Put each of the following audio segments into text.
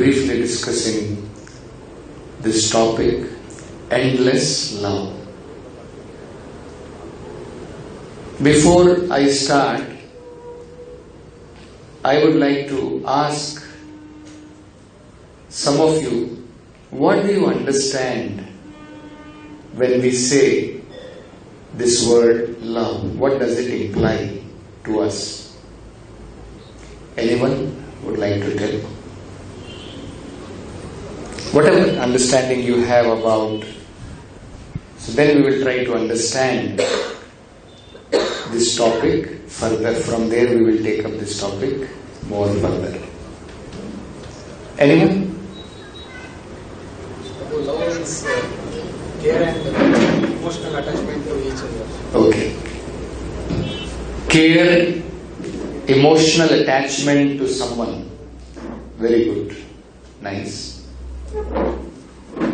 briefly discussing this topic, endless love. Before I start, I would like to ask some of you, what do you understand when we say this word love? What does it imply to us? Anyone would like to tell? Whatever understanding you have about, so then we will try to understand this topic further. From there we will take up this topic more further. Anyone? Love is care and emotional attachment to each other. Okay. Care, emotional attachment to someone. Very good. Nice.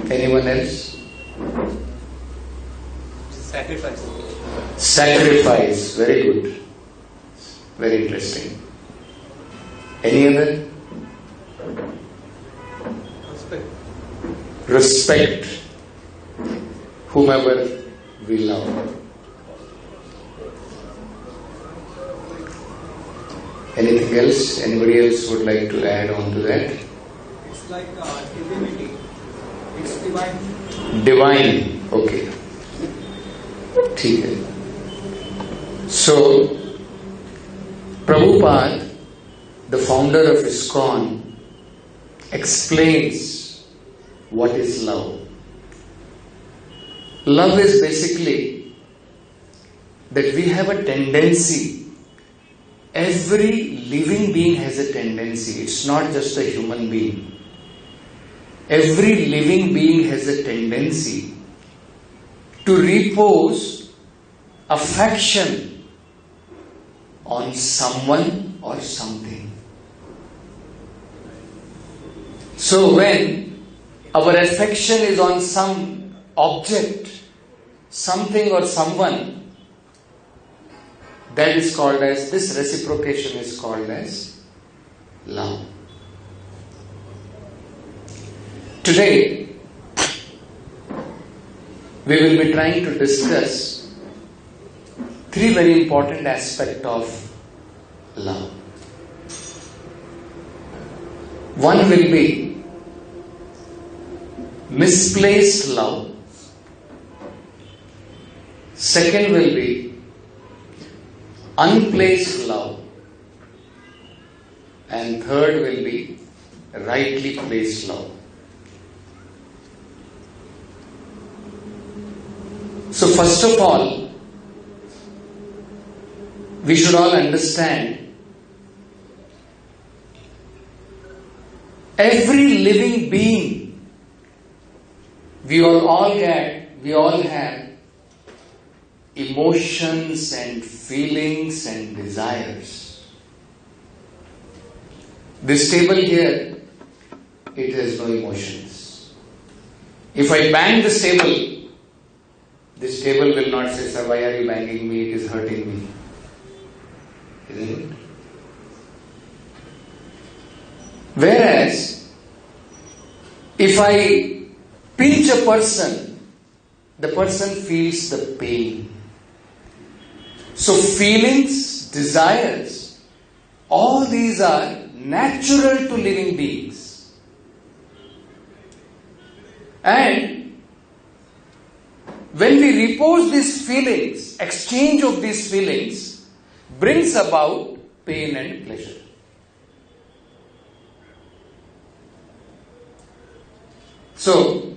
Anyone else? Sacrifice. Sacrifice. Very good. Very interesting. Any other? Respect whomever we love. Anything else? Anybody else would like to add on to that? It's like divinity. It's divine. Divine. Okay. ठीक है. So, Prabhupada, the founder of ISKCON, explains what is love. Love is basically that we have a tendency, every living being has a tendency, it's not just a human being. Every living being has a tendency to repose affection on someone or something. So when our affection is on some object, something or someone, that is called as, this reciprocation is called as love. Today, we will be trying to discuss three very important aspects of love. One will be misplaced love. Second will be unplaced love. And third will be rightly placed love. So first of all, we should all understand every living being, we all have emotions and feelings and desires. This table here, it has no emotions. If I bang this table will not say, "Sir, why are you banging me? It is hurting me." Isn't it? Whereas, if I pinch a person, the person feels the pain. So feelings, desires, all these are natural to living beings. And when we repose these feelings, exchange of these feelings brings about pain and pleasure. So,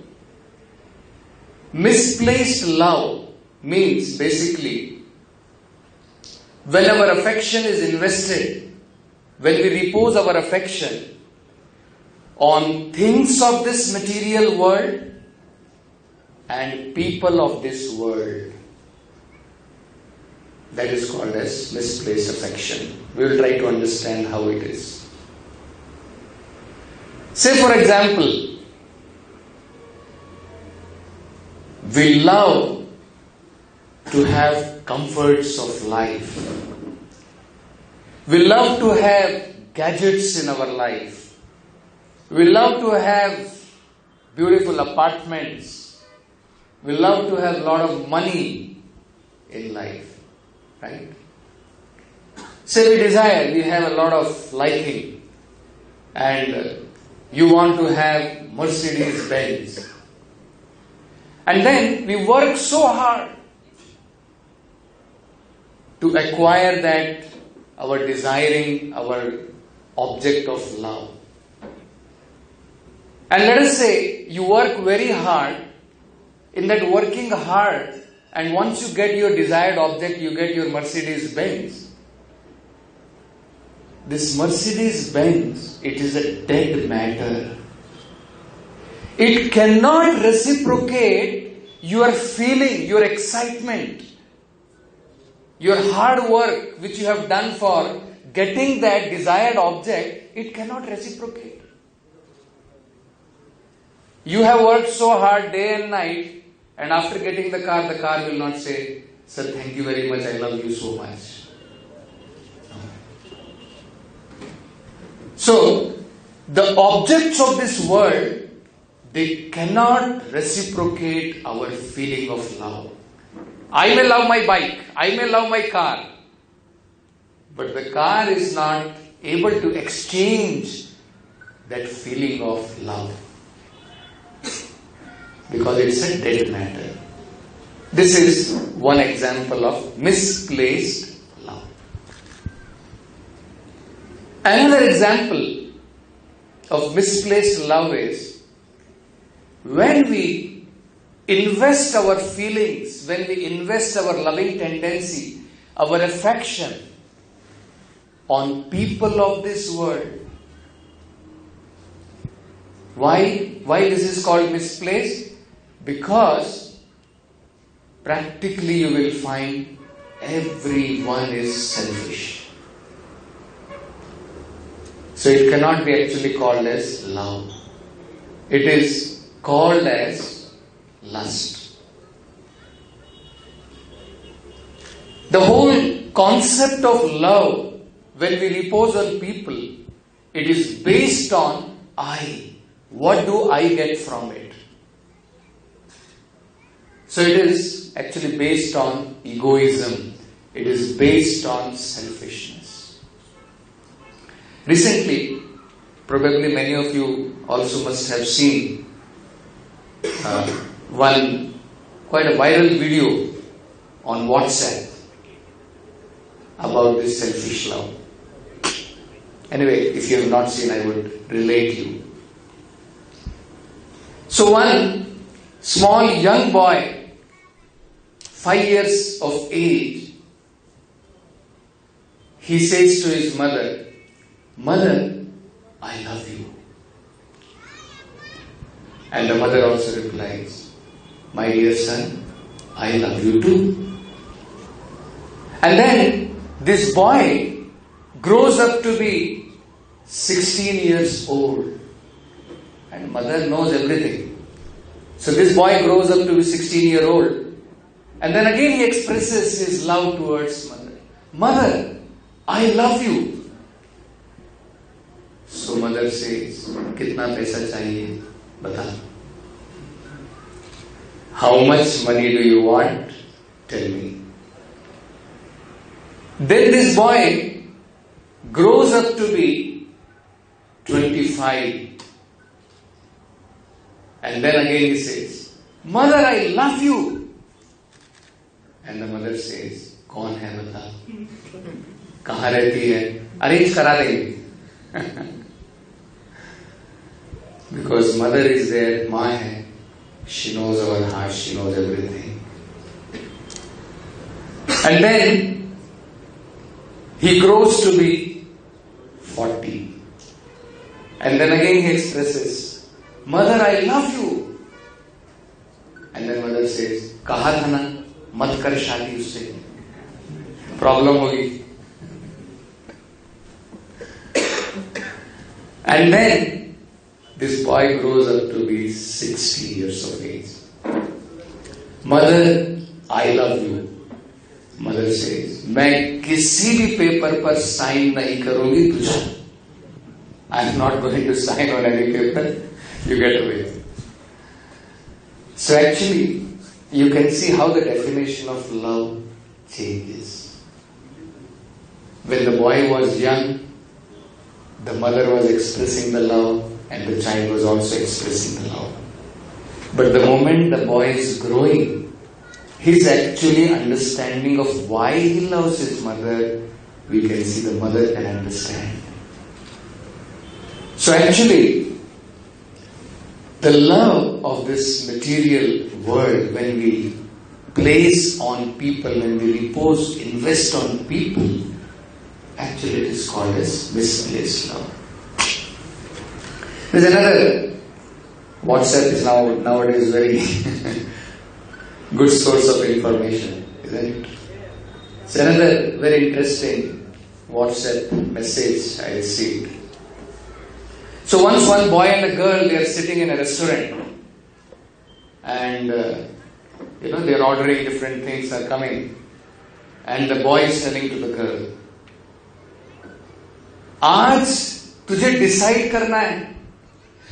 misplaced love means basically when our affection is invested, when we repose our affection on things of this material world and people of this world, that is called as misplaced affection. We will try to understand how it is. Say for example, we love to have comforts of life. We love to have gadgets in our life. We love to have beautiful apartments. We love to have a lot of money in life, right? Say we desire, we have a lot of liking, and you want to have Mercedes Benz. And then we work so hard to acquire that, our desiring, our object of love. And let us say you work very hard. In that working hard, and once you get your desired object, you get your Mercedes Benz. This Mercedes Benz, it is a dead matter. It cannot reciprocate your feeling, your excitement, your hard work which you have done for getting that desired object. It cannot reciprocate. You have worked so hard day and night, and after getting the car will not say, "Sir, thank you very much, I love you so much." So, the objects of this world, they cannot reciprocate our feeling of love. I may love my bike, I may love my car, but the car is not able to exchange that feeling of love, because it's a dead matter. This is one example of misplaced love. Another example of misplaced love is when we invest our feelings, when we invest our loving tendency, our affection on people of this world. Why this is called misplaced? Because practically you will find everyone is selfish. So it cannot be actually called as love. It is called as lust. The whole concept of love, when we repose on people, it is based on I. What do I get from it? So it is actually based on egoism. It is based on selfishness. Recently, probably many of you also must have seen one quite a viral video on WhatsApp about this selfish love. Anyway, if you have not seen, I would relate you. So one small young boy, 5 years of age, he says to his mother, "Mother, I love you." And the mother also replies, "My dear son, I love you too." And then this boy grows up to be 16 years old. And mother knows everything. So this boy grows up to be 16-year-old. And then again he expresses his love towards mother. "Mother, I love you." So mother says, "Kitna paisa chahiye? Bata. How much money do you want? Tell me." Then this boy grows up to be 25. And then again he says, "Mother, I love you." And the mother says, "Kaun hai bata? Kahan rehti hai? Arrange kara denge." Because mother is there, maa hai. She knows our heart, she knows everything. And then he grows to be 40. And then again he expresses, "Mother, I love you." And then mother says, "Kaha tha na, mat kar shaadi usse. Problem hogi." And then this boy grows up to be 60 years of age. "Mother, I love you." Mother says, "मैं किसी भी paper पर sign नहीं करूंगी तुझे." I am not going to sign on any paper. You get away. So actually, you can see how the definition of love changes. When the boy was young, the mother was expressing the love and the child was also expressing the love. But the moment the boy is growing, his actually understanding of why he loves his mother, we can see the mother can understand. So actually, the love of this material world, when we place on people, when we repose, invest on people, actually it is called as misplaced love. There's another, WhatsApp is nowadays very good source of information, isn't it? It's another very interesting WhatsApp message I received. So once one boy and a girl, they are sitting in a restaurant and they are ordering, different things are coming, and the boy is telling to the girl, आज तुझे decide करना है,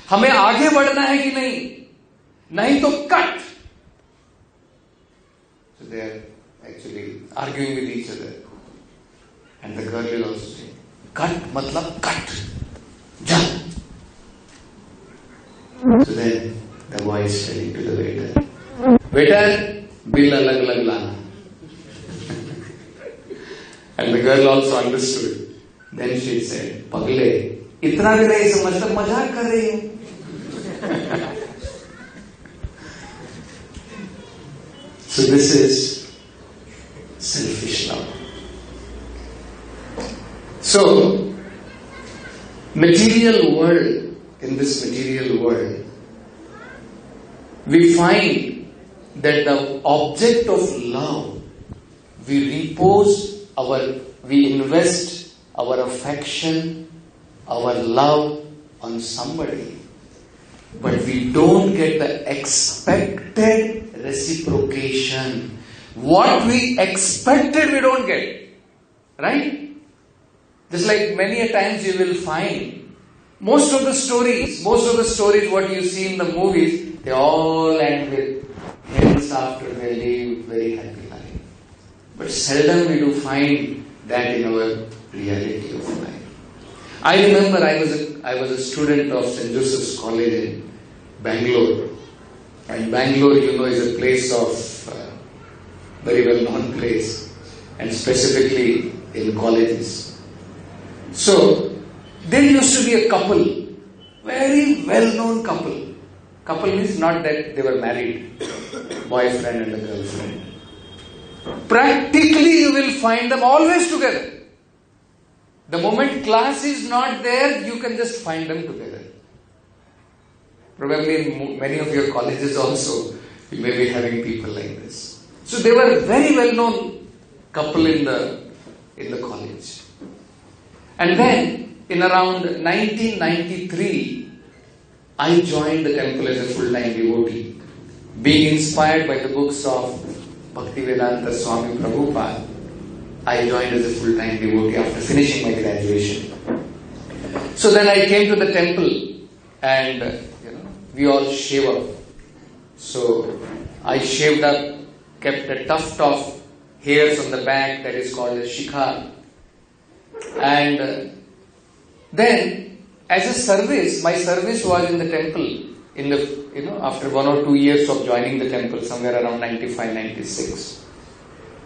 हमें आगे बढ़ना है कि नहीं तो cut. So they are actually arguing with each other, and the girl will also say, cut matlab cut, ja. So then the boy is telling to the waiter, waiter, bill alag alag lana. And the girl also understood. Then she said, Pagle, itna bhi nahi samajhta, mazak kar rahi hai. So this is selfish love. So, material world, in this material world, we find that the object of love, we invest our affection, our love on somebody, but we don't get the expected reciprocation. What we expected, we don't get. Right? Just like many a times you will find, most of the stories what you see in the movies, they all end with hence after they live very happy life. But seldom we do find that in our reality of life. I remember I was a student of St. Joseph's College in Bangalore. And Bangalore, is a place of, very well-known place, and specifically in colleges. So, there used to be a couple, very well-known couple. Couple means not that they were married, boyfriend and a girlfriend. Practically you will find them always together. The moment class is not there, you can just find them together. Probably in many of your colleges also, you may be having people like this. So they were a very well-known couple in the college. And then, in around 1993, I joined the temple as a full-time devotee, being inspired by the books of Bhaktivedanta Swami Prabhupada. I joined as a full-time devotee after finishing my graduation. So then I came to the temple and we all shave up. So I shaved up, kept a tuft of hairs on the back that is called a shikha. And then as a service, my service was in the temple after 1 or 2 years of joining the temple, somewhere around 95, 96.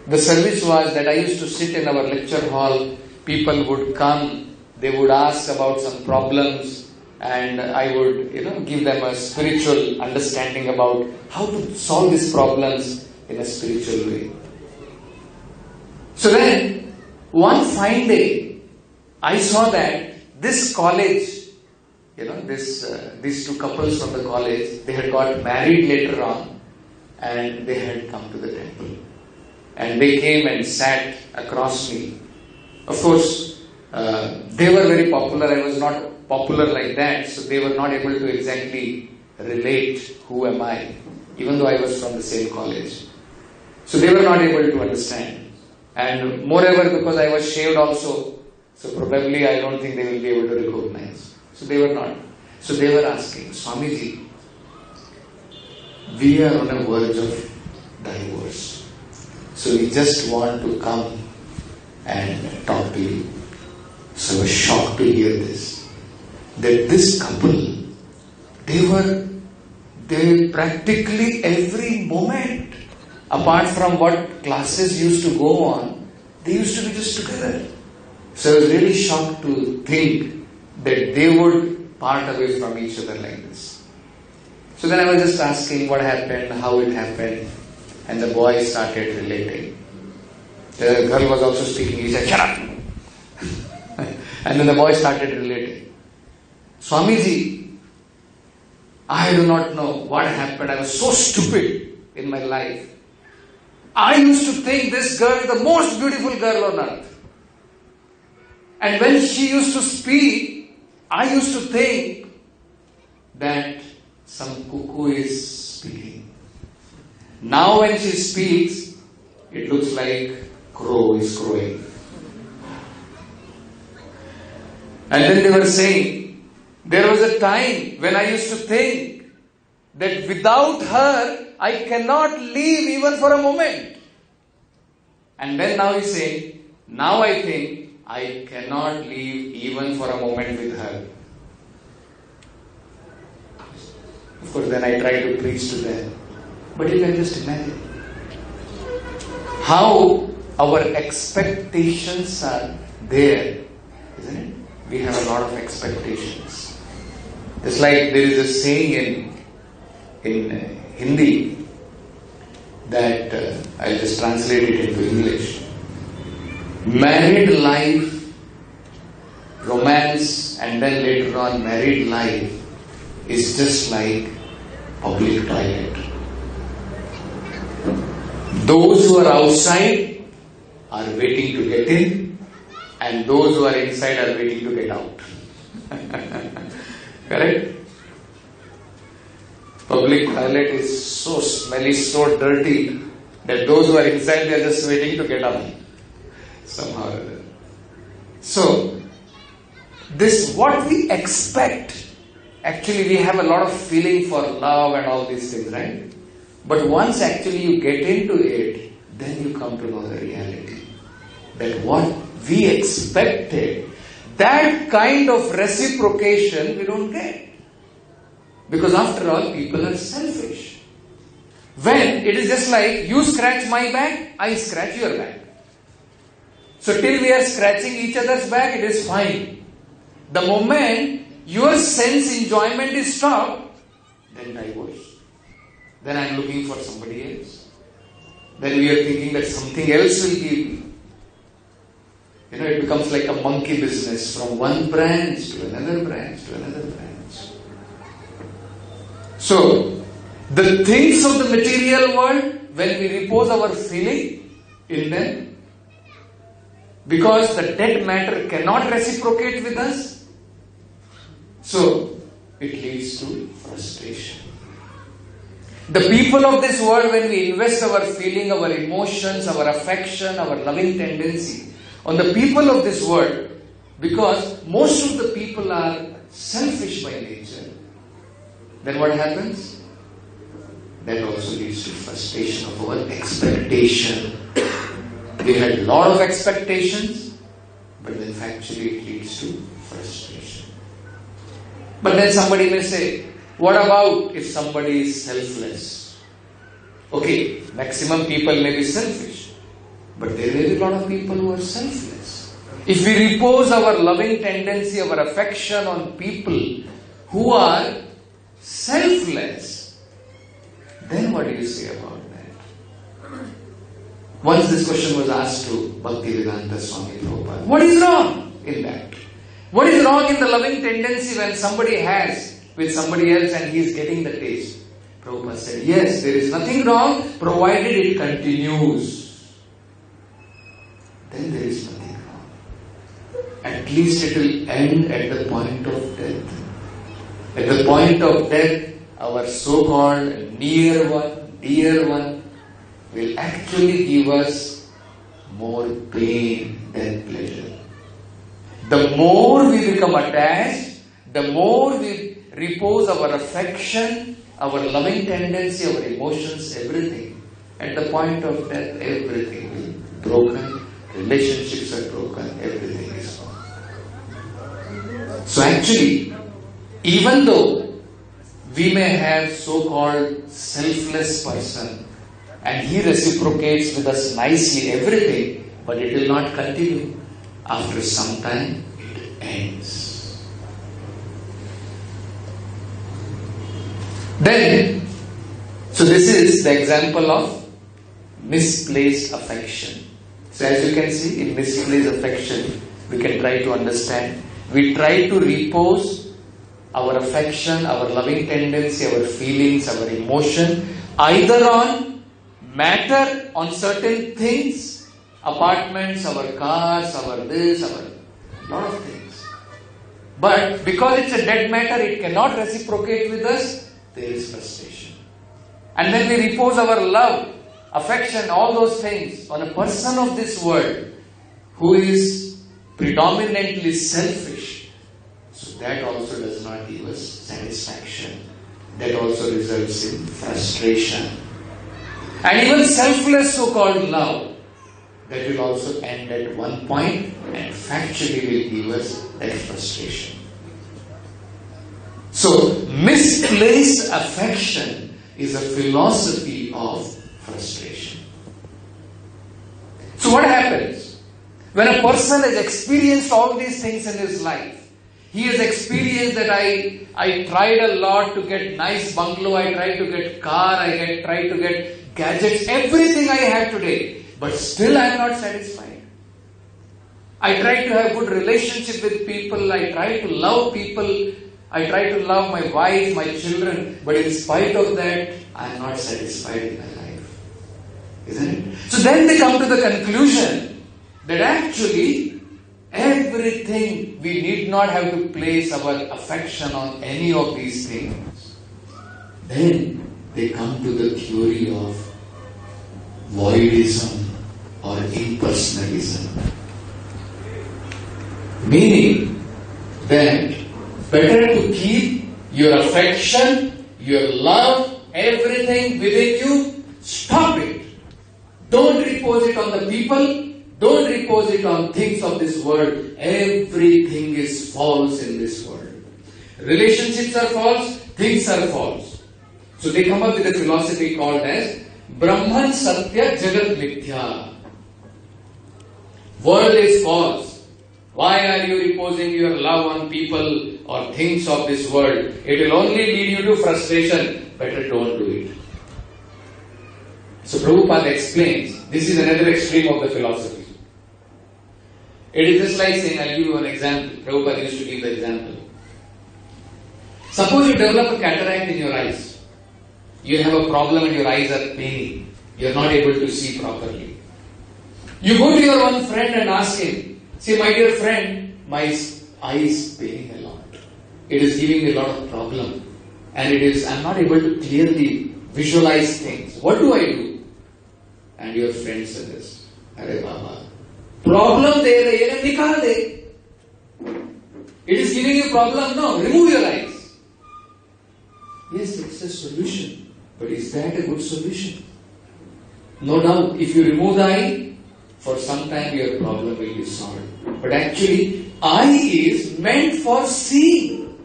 The service was that I used to sit in our lecture hall, people would come, they would ask about some problems, and I would, give them a spiritual understanding about how to solve these problems in a spiritual way. So then, one fine day, I saw that this college, these two couples from the college, they had got married later on, and they had come to the temple. And they came and sat across me. Of course, they were very popular. I was not popular like that, so they were not able to exactly relate who am I, even though I was from the same college. So they were not able to understand. And moreover, because I was shaved also, so probably I don't think they will be able to recognize. So they were not. So they were asking, Swamiji, we are on a verge of divorce. So we just want to come and talk to you. So I was shocked to hear this. That this couple, they practically every moment, apart from what classes used to go on, they used to be just together. So I was really shocked to think that they would part away from each other like this. So then I was just asking what happened, how it happened, and the boy started relating. The girl was also speaking. He said, "Shut up!" And then the boy started relating. Swamiji, I do not know what happened. I was so stupid in my life. I used to think this girl is the most beautiful girl on earth. And when she used to speak, I used to think that some cuckoo is speaking. Now when she speaks, it looks like crow is crowing. And then they were saying, there was a time when I used to think that without her, I cannot live even for a moment. And then now he's saying, now I think I cannot live even for a moment with her. Of course, then I try to preach to them. But you can just imagine how our expectations are there, isn't it? We have a lot of expectations. It's like there is a saying in Hindi that I'll just translate it into English. Married life, romance, and then later on married life is just like public toilet. Those who are outside are waiting to get in, and those who are inside are waiting to get out. Correct? Public toilet is so smelly, so dirty, that those who are inside, they are just waiting to get out. Somehow or other. So, this what we expect. Actually, we have a lot of feeling for love and all these things, right? But once actually you get into it, then you come to know the reality. That what we expected, that kind of reciprocation we don't get. Because after all, people are selfish. When it is just like, you scratch my back, I scratch your back. So till we are scratching each other's back, it is fine. The moment your sense enjoyment is stopped, then divorce. Then I am looking for somebody else. Then we are thinking that something else will give me. You know, it becomes like a monkey business from one branch to another branch to another branch. So, the things of the material world, when we repose our feeling in them, because the dead matter cannot reciprocate with us, so it leads to frustration. The people of this world, when we invest our feeling, our emotions, our affection, our loving tendency on the people of this world, because most of the people are selfish by nature, then what happens? That also leads to frustration of our expectation. We had a lot of expectations, but then factually it leads to frustration. But then somebody may say, what about if somebody is selfless? Okay, maximum people may be selfish, but there may be a lot of people who are selfless. If we repose our loving tendency, our affection on people who are selfless, then what do you say about that? Once this question was asked to Bhaktivedanta Swami Prabhupada, what is wrong in that? What is wrong in the loving tendency when somebody has with somebody else and he is getting the taste? Prabhupada said, yes, there is nothing wrong provided it continues. Then there is nothing wrong. At least it will end at the point of death. At the point of death, our so-called near one, dear one, will actually give us more pain than pleasure. The more we become attached, the more we repose our affection, our loving tendency, our emotions, everything, at the point of death, everything is broken, relationships are broken, everything is gone. So actually, even though we may have so-called selfless person and he reciprocates with us nicely everything, but it will not continue. After some time, it ends. Then, so this is the example of misplaced affection. So as you can see, in misplaced affection, we can try to understand. We try to repose our affection, our loving tendency, our feelings, our emotion, either on matter, on certain things, apartments, our cars, our this, our lot of things. But because it's a dead matter, it cannot reciprocate with us, there is frustration. And then we repose our love, affection, all those things on a person of this world who is predominantly selfish. So that also does not give us satisfaction. That also results in frustration. And even selfless so-called love, that will also end at one point and factually will give us that frustration. So, misplaced affection is a philosophy of frustration. So what happens? When a person has experienced all these things in his life, he has experienced that I tried a lot to get nice bungalow, I tried to get car, I tried to get gadgets, everything I have today, but still I am not satisfied. I tried to have good relationship with people, I tried to love people, I try to love my wife, my children, but in spite of that, I am not satisfied in my life. Isn't it? So then they come to the conclusion that actually, everything, we need not have to place our affection on any of these things. Then they come to the theory of voidism or impersonalism. Meaning that better to keep your affection, your love, everything within you, stop it. Don't repose it on the people, don't repose it on things of this world. Everything is false in this world. Relationships are false, things are false. So they come up with a philosophy called as Brahman Satya Jagat Mithya. World is false. Why are you reposing your love on people or things of this world? It will only lead you to frustration. Better don't do it. So Prabhupada explains, this is another extreme of the philosophy. It is just like saying, I'll give you an example. Prabhupada used to give the example. Suppose you develop a cataract in your eyes. You have a problem and your eyes are paining. You are not able to see properly. You go to your one friend and ask him, say, my dear friend, my eye is paining a lot. It is giving me a lot of problem. And I'm not able to clearly visualize things. What do I do? And your friend says, Arey Baba, problem de rahi hai, nikal de. It is giving you problem, no, remove your eyes. Yes, it's a solution. But is that a good solution? No doubt, if you remove the eye, for some time your problem will be solved. But actually, eye is meant for seeing.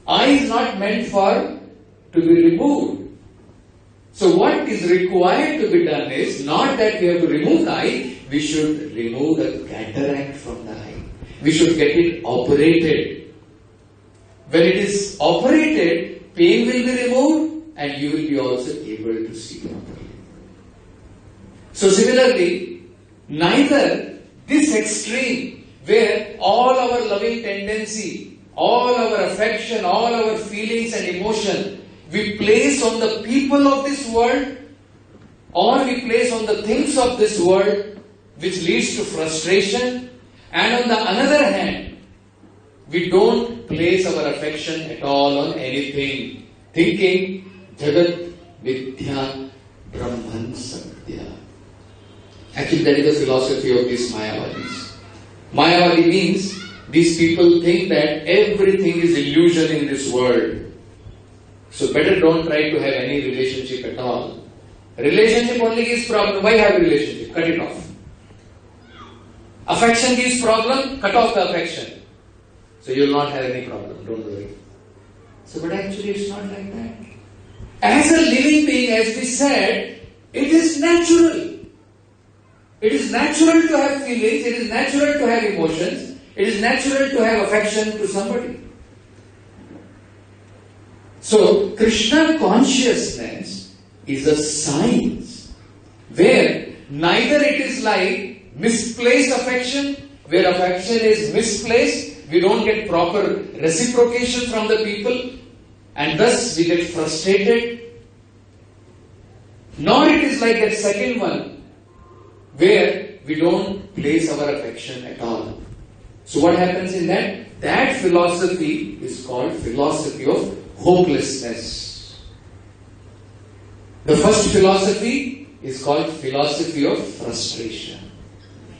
Eye is not meant for to be removed. So what is required to be done is not that we have to remove the eye, we should remove the cataract from the eye. We should get it operated. When it is operated, pain will be removed and you will be also able to see properly. So similarly, neither this extreme where all our loving tendency, all our affection, all our feelings and emotion we place on the people of this world or we place on the things of this world which leads to frustration, and on the other hand, we don't place our affection at all on anything, thinking Jagat Vidya Brahman Satya. Actually, that is the philosophy of these Mayavadis. Mayavadi means these people think that everything is illusion in this world. So better don't try to have any relationship at all. Relationship only gives problem. Why have relationship? Cut it off. Affection gives problem. Cut off the affection. So you will not have any problem. Don't worry. So but actually it's not like that. As a living being, as we said, it is natural. It is natural to have feelings. It is natural to have emotions. It is natural to have affection to somebody. So, Krishna consciousness is a science where neither it is like misplaced affection, where affection is misplaced, we don't get proper reciprocation from the people, and thus we get frustrated. Nor it is like that second one, where we don't place our affection at all. So what happens in that? That philosophy is called philosophy of hopelessness. The first philosophy is called philosophy of frustration.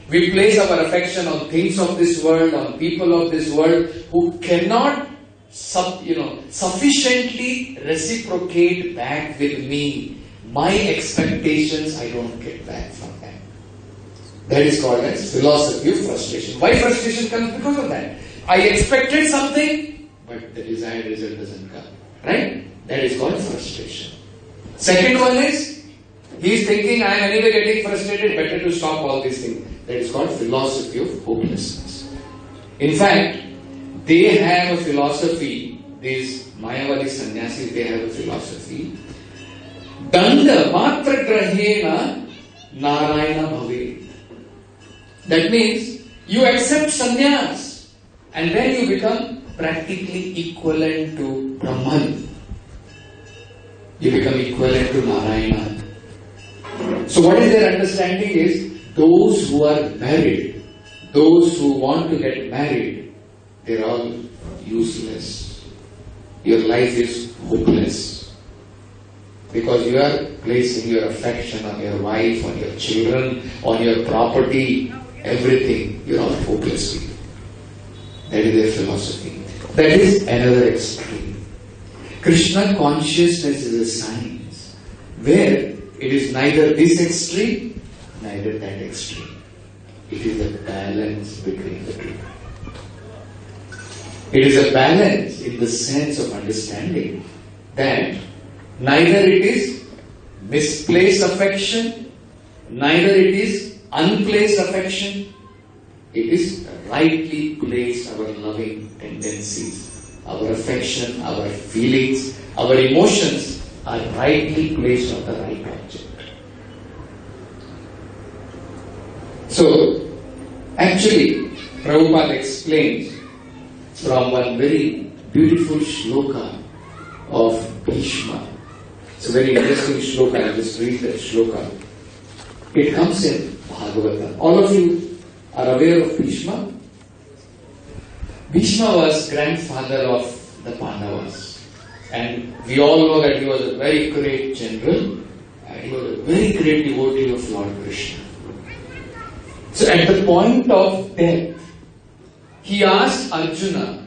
We place our affection on things of this world, on people of this world who cannot sufficiently reciprocate back with me. My expectations I don't get back from them. That is called as philosophy of frustration. Why frustration comes? Because of that. I expected something, but the desired result doesn't come. Right? That is called frustration. Second one is, he is thinking, I am anyway getting frustrated, better to stop all these things. That is called philosophy of hopelessness. In fact, they have a philosophy, these Mayavadi sannyasis, they have a philosophy. Danda matra grahena narayana bhave. That means, you accept sannyas and then you become practically equivalent to Brahman. You become equivalent to Narayana. So what is their understanding is, those who are married, those who want to get married, they're all useless. Your life is hopeless. Because you are placing your affection on your wife, on your children, on your property, everything. You're all hopeless people. That is their philosophy. That is another extreme. Krishna consciousness is a science where it is neither this extreme, neither that extreme. It is a balance between the two. It is a balance in the sense of understanding that neither it is misplaced affection, neither it is unplaced affection. It is rightly placed, our loving tendencies, our affection, our feelings, our emotions are rightly placed on the right object. So, actually, Prabhupada explains from one very beautiful shloka of Bhishma. It's a very interesting shloka. I'll just read that shloka. It comes in Bhagavata. All of you are aware of Bhishma? Bhishma was grandfather of the Pandavas. And we all know that he was a very great general and he was a very great devotee of Lord Krishna. So at the point of death, he asked Arjuna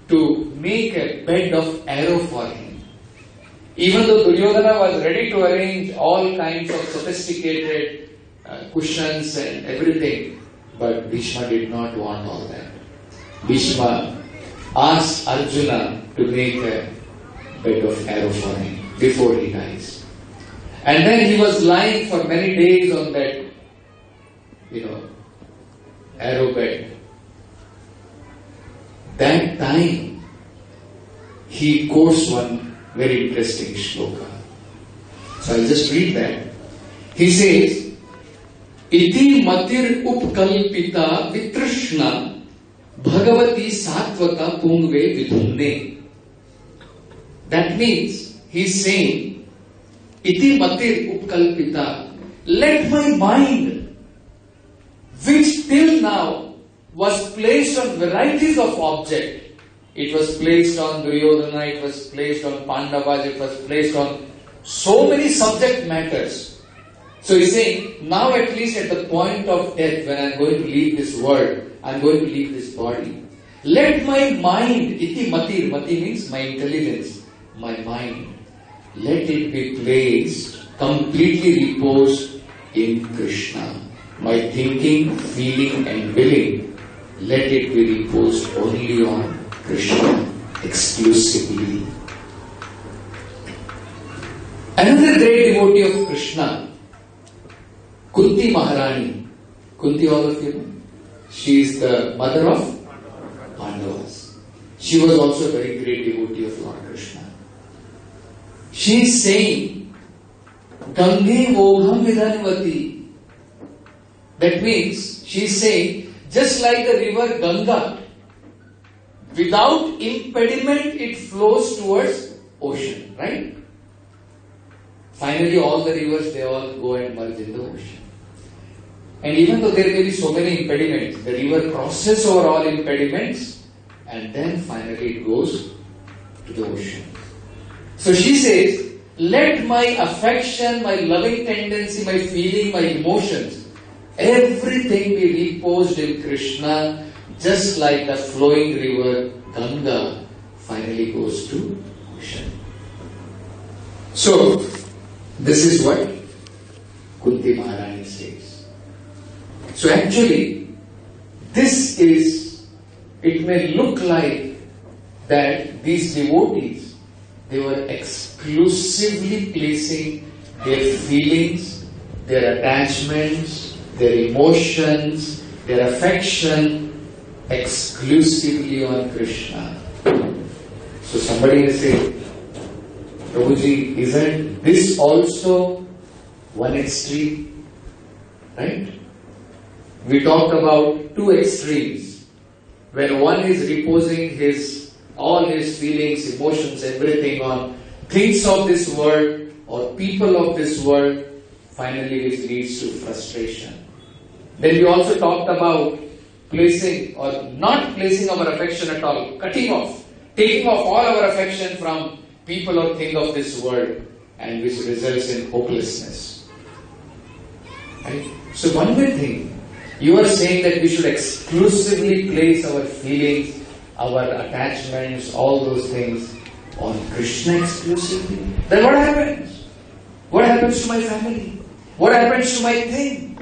to make a bed of arrow for him. Even though Duryodhana was ready to arrange all kinds of sophisticated cushions and everything, but Bhishma did not want all that. Bhishma asked Arjuna to make a bed of arrow for him before he dies. And then he was lying for many days on that, arrow bed. That time, he quotes one very interesting shloka. So I'll just read that. He says, Iti matir upkalpita vitrishna bhagavati satvata pungve vidhunne. That means, he's saying, Iti matir upkalpita, let my mind, which till now was placed on varieties of objects. It was placed on Duryodhana, it was placed on Pandavas, it was placed on so many subject matters. So he's saying, now at least at the point of death, when I'm going to leave this world, I'm going to leave this body, Let my mind, iti mati, mati means my intelligence, my mind, let it be placed, completely reposed in Krishna. My thinking, feeling and willing, let it be reposed only on Krishna, exclusively. Another great devotee of Krishna, Kunti Maharani. Kunti, all of you know? She is the mother of Pandavas. She was also a very great devotee of Lord Krishna. She is saying, Gange Ogham Vidanvati. That means, she is saying, just like the river Ganga, without impediment it flows towards ocean, right? Finally all the rivers, they all go and merge in the ocean. And even though there may be so many impediments, the river crosses over all impediments and then finally it goes to the ocean. So she says, let my affection, my loving tendency, my feeling, my emotions, everything be reposed in Krishna, just like the flowing river Ganga finally goes to ocean. So, this is what Kunti Maharani says. So actually, this is, it may look like that these devotees, they were exclusively placing their feelings, their attachments, their emotions, their affection exclusively on Krishna. So somebody will say, Prabhuji, isn't this also one extreme? Right? We talked about two extremes. When one is reposing all his feelings, emotions, everything on things of this world or people of this world, finally it leads to frustration. Then we also talked about placing or not placing our affection at all, cutting off, taking off all our affection from people or things of this world, and which results in hopelessness. Right? So one way thing, you are saying that we should exclusively place our feelings, our attachments, all those things on Krishna exclusively. Then what happens? What happens to my family? What happens to my thing?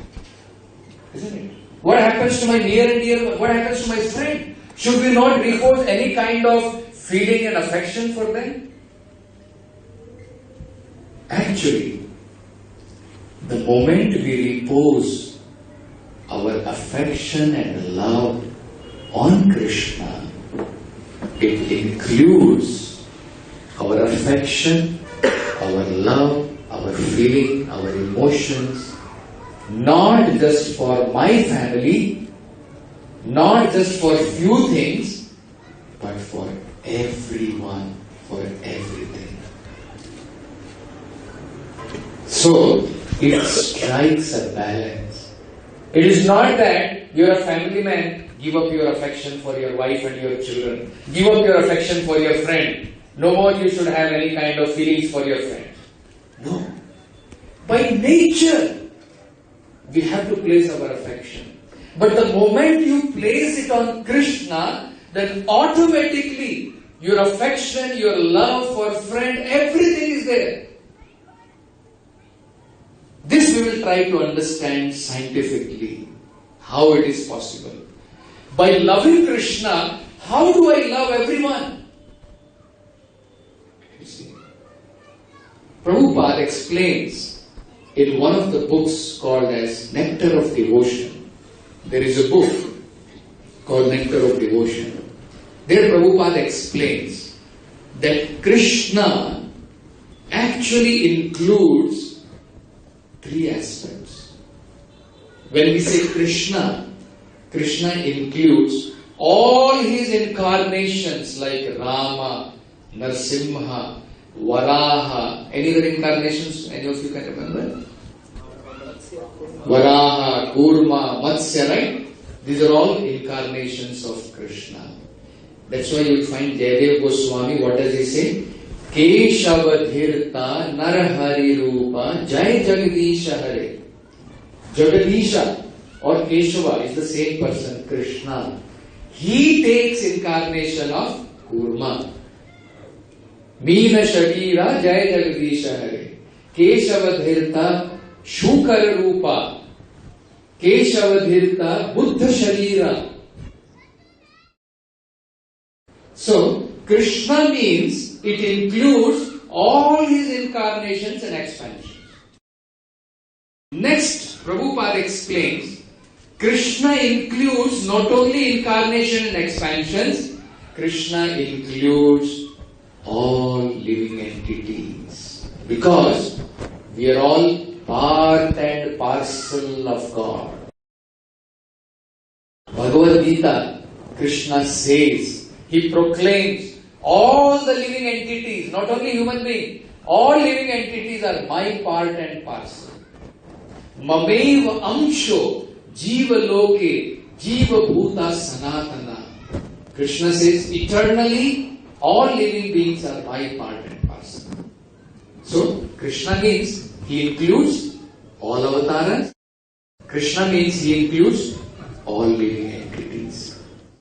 Isn't it? What happens to my near and dear? What happens to my friend? Should we not repose any kind of feeling and affection for them? Actually, the moment we repose our affection and love on Krishna, it includes our affection, our love, our feeling, our emotions, not just for my family, not just for few things, but for everyone, for everything. So, it strikes a balance. It is not that you are a family man, give up your affection for your wife and your children. Give up your affection for your friend. No more you should have any kind of feelings for your friend. No. By nature, we have to place our affection. But the moment you place it on Krishna, then automatically your affection, your love for friend, everything is there. This we will try to understand scientifically, how it is possible. By loving Krishna, how do I love everyone? You see, Prabhupada explains in one of the books called as Nectar of Devotion. There is a book called Nectar of Devotion. There Prabhupada explains that Krishna actually includes three aspects. When we say Krishna, Krishna includes all his incarnations like Rama, Narsimha, Varaha. Any other incarnations any of you can remember? Varaha, Kurma, Matsya, right? These are all incarnations of Krishna. That's why you find Jayadeva Goswami, what does he say? Keshavadhirta Narahari Rupa Jai Jagadisha Hare. Jagadisha or Keshava is the same person, Krishna. he takes incarnation of Kurma. Meena Sharira Jai Jagadisha Hare. Keshavadhirta Shukar Rupa. Keshavadhirta Buddha Sharira. So, Krishna means it includes all his incarnations and expansions. Next, Prabhupada explains, Krishna includes not only incarnation and expansions, Krishna includes all living entities. Because we are all part and parcel of God. Bhagavad Gita, Krishna says, he proclaims, all the living entities, not only human beings, all living entities are my part and parcel. Mameva amsho jiva loke jiva bhuta sanatana. Krishna says, eternally, all living beings are my part and parcel. So, Krishna means he includes all avatars. Krishna means he includes all living entities.